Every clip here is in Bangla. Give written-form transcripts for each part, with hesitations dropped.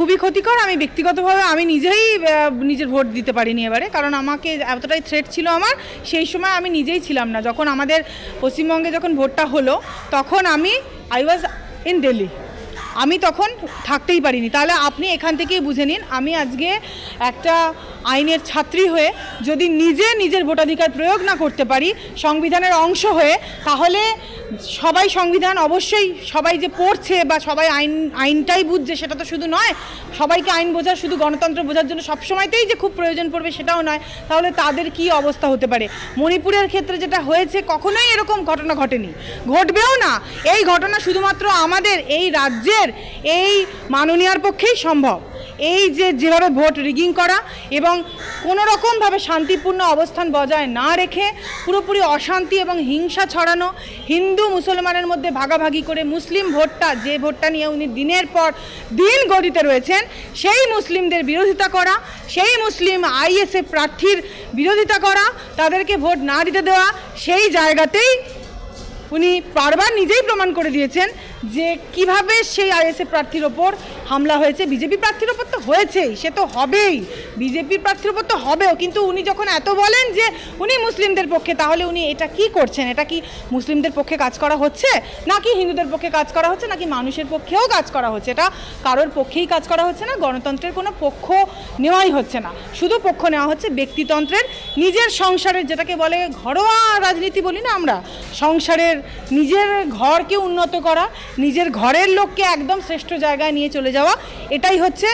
খুবই ক্ষতিকর। আমি ব্যক্তিগতভাবে আমি নিজেই নিজের ভোট দিতে পারিনি এবারে, কারণ আমাকে এতটাই থ্রেট ছিল আমার। সেই সময় আমি নিজেই ছিলাম না, যখন আমাদের পশ্চিমবঙ্গে যখন ভোটটা হলো তখন আই ওয়াজ ইন দিল্লি, আমি তখন থাকতেই পারিনি। তাহলে আপনি এখান থেকেই বুঝে নিন আমি আজকে একটা আইনের ছাত্রী হয়ে যদি নিজের ভোটাধিকার প্রয়োগ না করতে পারি সংবিধানের অংশ হয়ে, তাহলে সবাই সংবিধান অবশ্যই সবাই যে পড়ছে বা সবাই আইনটাই বুঝছে সেটা তো শুধু নয়, সবাইকে আইন বোঝার, শুধু গণতন্ত্র বোঝার জন্য সবসময়তেই যে খুব প্রয়োজন পড়বে সেটাও নয়। তাহলে তাদের কি অবস্থা হতে পারে? মণিপুরের ক্ষেত্রে যেটা হয়েছে কখনোই এরকম ঘটনা ঘটেনি, ঘটবেও না। এই ঘটনা শুধুমাত্র আমাদের এই রাজ্যের এই মাননীয়ার পক্ষেই সম্ভব। এই যেভাবে ভোট রিগিং করা এবং কোনো রকমভাবে শান্তিপূর্ণ অবস্থান বজায় না রেখে পুরোপুরি অশান্তি এবং হিংসা ছড়ানো, হিন্দু মুসলমানের মধ্যে ভাগাভাগি করে মুসলিম যে ভোটটা নিয়ে উনি দিনের পর দিন গদিতে রয়েছেন, সেই মুসলিমদের বিরোধিতা করা, সেই মুসলিম আইএসএফ প্রার্থীর বিরোধিতা করা, তাদেরকে ভোট না দিতে দেওয়া, সেই জায়গাতেই উনি বারবার নিজেই প্রমাণ করে দিয়েছেন যে কিভাবে সেই আইএসএফ প্রার্থীর ওপর হামলা হয়েছে। বিজেপি প্রার্থীর ওপর তো হয়েছেই, সে তো হবেই, বিজেপির প্রার্থীর ওপর তো হবেও, কিন্তু উনি যখন এত বলেন যে উনি মুসলিমদের পক্ষে, তাহলে উনি এটা কি করছেন? এটা কি মুসলিমদের পক্ষে কাজ করা হচ্ছে, নাকি হিন্দুদের পক্ষে কাজ করা হচ্ছে, নাকি মানুষের পক্ষেও কাজ করা হচ্ছে? এটা কারোর পক্ষেই কাজ করা হচ্ছে না, গণতন্ত্রের কোনো পক্ষ নেওয়াই হচ্ছে না, শুধু পক্ষ নেওয়া হচ্ছে ব্যক্তিতন্ত্রের, নিজের সংসারের, যেটাকে বলে ঘরোয়া রাজনীতি বলি না আমরা, সংসারের নিজের ঘরকে উন্নত করা, নিজের ঘরের লোককে একদম শ্রেষ্ঠ জায়গায় নিয়ে চলে যাওয়া। এটাই হচ্ছে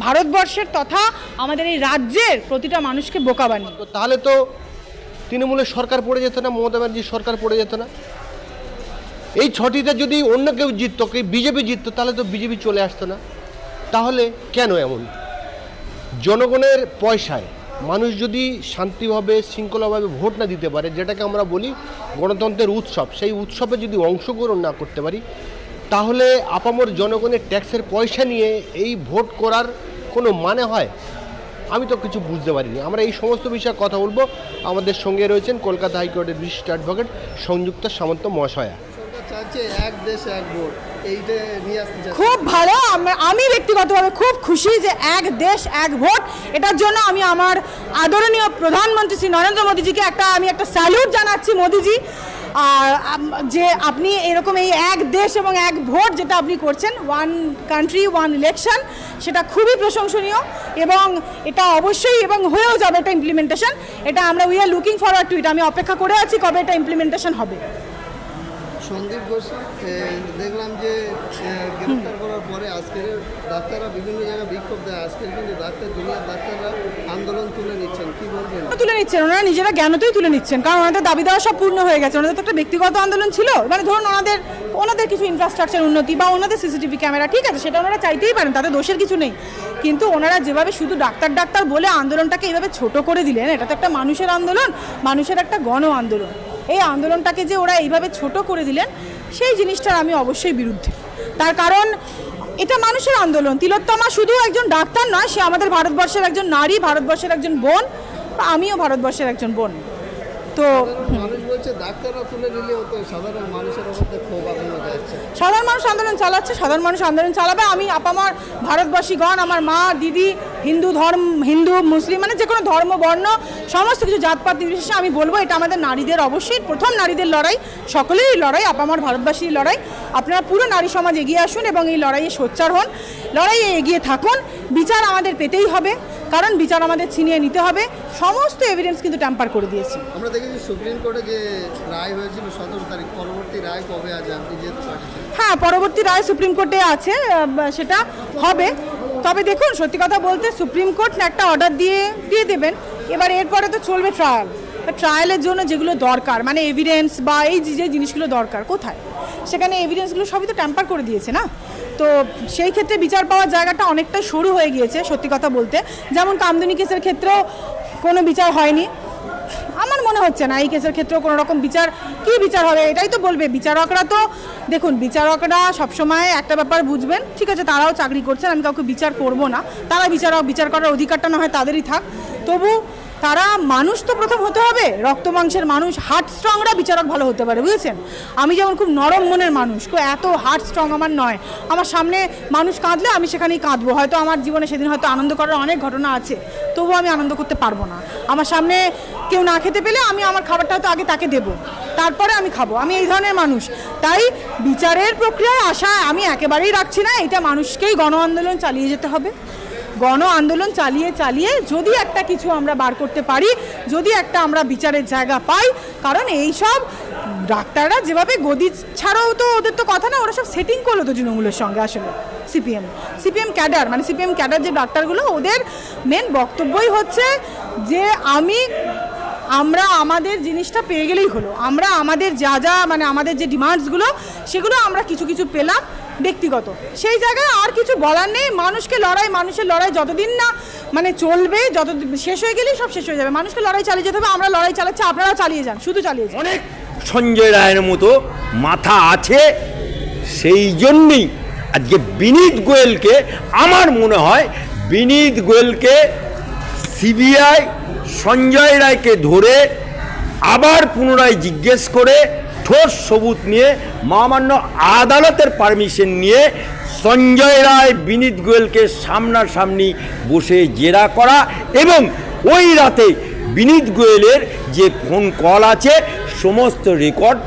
ভারতবর্ষের তথা আমাদের এই রাজ্যের প্রতিটা মানুষকে বোকা বানিয়ে। তাহলে তো তৃণমূলের সরকার পড়ে যেত না, মমতা ব্যানার্জির সরকার পড়ে যেত না। এই ছটিতে যদি অন্য কেউ জিতত, বিজেপি জিততো, তাহলে তো বিজেপি চলে আসতো না। তাহলে কেন এমন? জনগণের পয়সায় মানুষ যদি শান্তিভাবে শৃঙ্খলাভাবে ভোট না দিতে পারে, যেটাকে আমরা বলি গণতন্ত্রের উৎসব, সেই উৎসবে যদি অংশগ্রহণ না করতে পারি, তাহলে আপামর জনগণের ট্যাক্সের পয়সা নিয়ে এই ভোট করার কোনো মানে হয়? আমি তো কিছু বুঝতে পারিনি। আমরা এই সমস্ত বিষয়ে কথা বলবো। আমাদের সঙ্গে রয়েছেন কলকাতা হাইকোর্টের বিশিষ্ট অ্যাডভোকেট সংযুক্তা সামন্ত মহাশয়া। এক দেশ এক ভোট, এইটা নিয়ে আসতে চাই। খুব ভালো, আমি ব্যক্তিগতভাবে খুব খুশি যে এক দেশ এক ভোট। এটার জন্য আমি আমার আদরণীয় প্রধানমন্ত্রী শ্রী নরেন্দ্র মোদীজিকে আমি একটা স্যালুট জানাচ্ছি। মোদীজি, যে আপনি এরকম এই এক দেশ এবং এক ভোট যেটা আপনি করছেন, ওয়ান কান্ট্রি ওয়ান ইলেকশন, সেটা খুবই প্রশংসনীয় এবং এটা অবশ্যই এবং হয়েও যাবে এটা ইমপ্লিমেন্টেশন। এটা আমরা we are looking forward to it. আমি অপেক্ষা করে আছি কবে এটা ইমপ্লিমেন্টেশন হবে। সন্দীপ ঘোষ দেখলাম যে গ্রেফতার করার পরে আজকের ডাক্তাররা বিভিন্ন জায়গায় বিক্ষোভ দেয়, আজকের কিন্তু দুনিয়ার ডাক্তাররা আন্দোলন তুলে নিচ্ছেন, কি বলবেন? তুলে নিচ্ছেন, ওনারা নিজেরা জ্ঞানতেই তুলে নিচ্ছেন, কারণ ওনাদের দাবি দেওয়া সব পূর্ণ হয়ে গেছে। ওনাদের তো একটা ব্যক্তিগত আন্দোলন ছিল, মানে ধরুন ওনাদের কিছু ইনফ্রাস্ট্রাকচার উন্নতি বা ওনাদের সিসিটিভি ক্যামেরা, ঠিক আছে, সেটা ওনারা চাইতেই পারেন, তাদের দোষের কিছু নেই। কিন্তু ওনারা যেভাবে শুধু ডাক্তার বলে আন্দোলনটাকে এইভাবে ছোট করে দিলেন, এটা তো একটা মানুষের আন্দোলন, মানুষের একটা গণ আন্দোলন। এই আন্দোলনটাকে যে ওরা এইভাবে ছোট করে দিলেন, সেই জিনিসটার আমি অবশ্যই বিরুদ্ধে। তার কারণ এটা মানুষের আন্দোলন। তিলোত্তমা শুধু একজন ডাক্তার নয়, সে আমাদের ভারতবর্ষের একজন নারী, ভারতবর্ষের একজন বোন, আমিও ভারতবর্ষের একজন বোন। তো মানুষ বলছে ডাক্তাররা তুলে নিলে হতো, সাধারণ মানুষের মধ্যে ক্ষোভ আন্দোলন যাচ্ছে। সাধারণ মানুষ আন্দোলন চালাচ্ছে, সাধারণ মানুষ আন্দোলন চালাবে। আমি আমার ভারতবাসীগণ, আমার মা, দিদি, হিন্দু মুসলিম, মানে যে কোনো ধর্ম বর্ণ সমস্ত কিছু জাতপাত নির্বিশেষে আমি বলবো এটা আমাদের নারীদের অবশ্যই প্রথম নারীদের লড়াই, সকলেরই লড়াই, আমার ভারতবাসীর লড়াই। আপনারা পুরো নারী সমাজ এগিয়ে আসুন এবং এই লড়াইয়ে সোচ্চার হন, লড়াইয়ে এগিয়ে থাকুন। বিচার আমাদের পেতেই হবে, কারণ বিচার আমাদের ছিনিয়ে নিতে হবে। সমস্ত এভিডেন্স কিন্তু ট্যাম্পার করে দিয়েছে। আমরা দেখেছি সুপ্রিম কোর্টে যে রায় হয়েছিল 17 তারিখ, পরবর্তী রায় কবে আছে আপনি যেহেতু? হ্যাঁ, পরবর্তী রায় সুপ্রিম কোর্টে আছে, সেটা হবে। তবে দেখুন, সত্যি কথা বলতে সুপ্রিম কোর্ট একটা অর্ডার দিয়ে দেবেন, এবার এরপরে তো চলবে ট্রায়ালের জন্য যেগুলো দরকার, মানে এভিডেন্স বা এই যে জিনিসগুলো দরকার, কোথায়? সেখানে এভিডেন্সগুলো সবই তো ট্যাম্পার করে দিয়েছে না। তো সেই ক্ষেত্রে বিচার পাওয়ার জায়গাটা অনেকটা সরু হয়ে গিয়েছে সত্যি কথা বলতে। যেমন কামদুনি কেসের ক্ষেত্রেও কোনো বিচার হয়নি, আমার মনে হচ্ছে না এই কেসের ক্ষেত্রেও কোনো রকম বিচার হবে, এটাই তো বলবে বিচারকরা। তো দেখুন, বিচারকরা সবসময় একটা ব্যাপার বুঝবেন, ঠিক আছে, তারাও চাকরি করছেন, আমি কাউকে বিচার করব না, তারা বিচার করার অধিকারটা না হয় তাদেরই থাক, তবু তারা মানুষ তো প্রথম হতে হবে, রক্ত মাংসের মানুষ, হার্ট স্ট্রংরা বিচারক ভালো হতে পারে, বুঝেছেন? আমি যেমন খুব নরম মনের মানুষ, খুব এত হার্ট স্ট্রং আমার নয়। আমার সামনে মানুষ কাঁদলে আমি সেখানেই কাঁদবো, হয়তো আমার জীবনে সেদিন হয়তো আনন্দ করার অনেক ঘটনা আছে, তবুও আমি আনন্দ করতে পারবো না। আমার সামনে কেউ না খেতে পেলে আমি আমার খাবারটা হয়তো আগে তাকে দেবো, তারপরে আমি খাবো। আমি এই ধরনের মানুষ, তাই বিচারের প্রক্রিয়ায় আশা আমি একেবারেই রাখছি না। এটা মানুষকেই গণ আন্দোলন চালিয়ে যেতে হবে। গণ আন্দোলন চালিয়ে চালিয়ে যদি একটা কিছু আমরা বার করতে পারি, যদি একটা আমরা বিচারের জায়গা পাই, কারণ এই সব ডাক্তাররা যেভাবে গদি ছাড়াও তো ওদের তো কথা না, ওরা সব সেটিং করলো তো তৃণমূলের সঙ্গে। আসলে সিপিএম ক্যাডার, মানে সিপিএম ক্যাডার যে ডাক্তারগুলো, ওদের মেন বক্তব্যই হচ্ছে যে আমরা আমাদের জিনিসটা পেয়ে গেলেই হলো, আমরা আমাদের যা মানে আমাদের যে ডিমান্ডসগুলো সেগুলো আমরা কিছু কিছু পেলাম ব্যক্তিগত, সেই জায়গায় আর কিছু বলার নেই। মানুষের লড়াই যতদিন না মানে চলবে, যত শেষ হয়ে গেলেই সব শেষ হয়ে যাবে। মানুষকে লড়াই চালিয়ে যেতে হবে। আমরা লড়াই চালাচ্ছি, আপনারাও চালিয়ে যান, শুধু চালিয়ে যান। অনেক সঞ্জয় রায়ের মতো মাথা আছে, সেই জন্যই আজকে বিনীত গোয়েলকে, আমার মনে হয় বিনীত গোয়েলকে সিবিআই সঞ্জয় রায়কে ধরে আবার পুনরায় জিজ্ঞেস করে ঠোস সবুত নিয়ে মহামান্য আদালতের পারমিশন নিয়ে সঞ্জয় রায় বিনীত গোয়েলকে সামনাসামনি বসে জেরা করা, এবং ওই রাতে বিনীত গোয়েলের যে ফোন কল আছে সমস্ত রেকর্ড,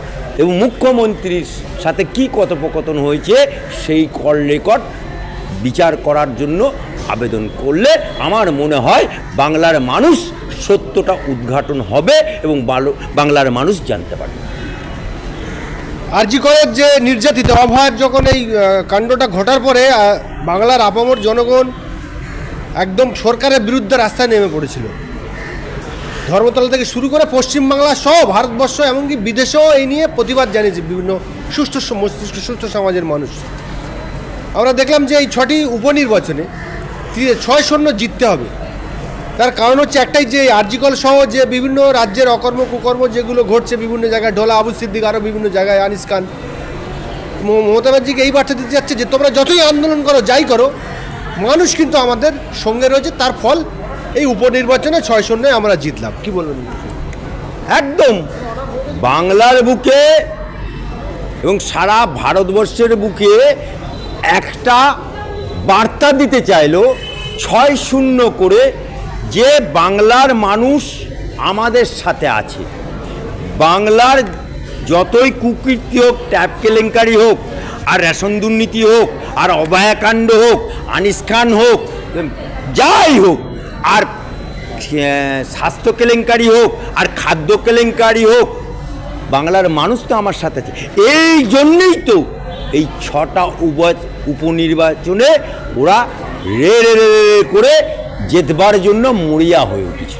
এবং মুখ্যমন্ত্রীর সাথে কি কথোপকথন হয়েছে সেই কল রেকর্ড বিচার করার জন্য আবেদন করলে আমার মনে হয় বাংলার মানুষ সত্যটা উদ্ঘাটন হবে এবং বাংলার মানুষ জানতে পারবে। আরজি করের যে নির্যাতিত অভয়ের যখন এই কাণ্ডটা ঘটার পরে বাংলার আপামর জনগণ একদম সরকারের বিরুদ্ধে রাস্তায় নেমে পড়েছিল। ধর্মতলা থেকে শুরু করে পশ্চিমবাংলা সহ ভারতবর্ষ এমনকি বিদেশেও এই নিয়ে প্রতিবাদ জানিয়েছে বিভিন্ন সুস্থ সমাজের মানুষ। আমরা দেখলাম যে এই 6টি উপনির্বাচনে 6-0 জিততে হবে। তার কারণ হচ্ছে একটাই, যে আরজি কর সহ যে বিভিন্ন রাজ্যের অকর্ম কুকর্ম যেগুলো ঘটছে বিভিন্ন জায়গায়, ঢোলা, আবু সিদ্দিক, আরও বিভিন্ন জায়গায় আনিস খান, মমতা ব্যানার্জিকে এই বার্তা দিতে যাচ্ছে যে তোমরা যতই আন্দোলন করো, যাই করো, মানুষ কিন্তু আমাদের সঙ্গে রয়েছে। তার ফল এই উপনির্বাচনে 6-0 আমরা জিতলাম। কি বলবেন? একদম বাংলার বুকে এবং সারা ভারতবর্ষের বুকে একটা বার্তা দিতে চাইলো 6-0 করে, যে বাংলার মানুষ আমাদের সাথে আছে। বাংলার যতই কুকীর্তি হোক, ট্যাপ কেলেঙ্কারি হোক, আর রেশন দুর্নীতি হোক, আর অভয়াকাণ্ড হোক, আনিস খান হোক, যাই হোক, আর স্বাস্থ্য কেলেঙ্কারি হোক, আর খাদ্য কেলেঙ্কারি হোক, বাংলার মানুষ তো আমার সাথে আছে। এই জন্যই তো এই 6টা উপনির্বাচনে ওরা রে করে জেতবার জন্য মরিয়া হয়ে উঠেছে।